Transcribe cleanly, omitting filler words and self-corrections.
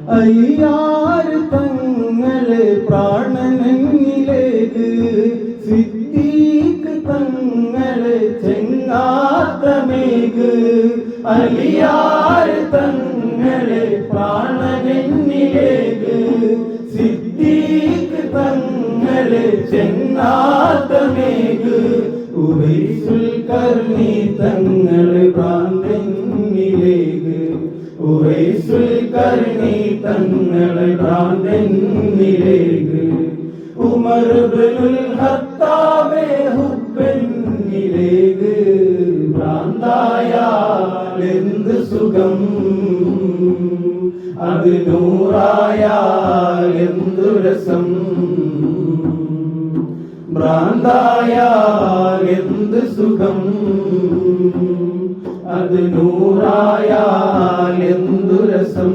അയ്യാറ് തങ്ങളെ പ്രാണനിലേക്ക് സിദ്ദീഖ് തങ്ങളെ ചെങ്ങാത്തമേക് അലിയാറ് തങ്ങളെ പ്രാണനിലേക്ക് സിദ്ദീഖ് തങ്ങളെ ചെങ്ങാത്തമേക് ഉവൈസുൽ കർണി തങ്ങളെ ഭ്രാന്തനിലേക്ക് ഉവൈസുൽ കർണി തങ്ങളെ ഭ്രാന്തനിലേക്ക് ഉമർ ഇബ്നുൽ ഖത്താബ് ഹുബ്ബനിലേക്ക് ഭ്രാന്തായാൽ എന്ത് സുഖം അത് നൂറായാൽ എന്തു രസം ഭ്രാന്തായാൽ എന്ത് സുഖം അത് നൂറായാൽ എന്തു രസം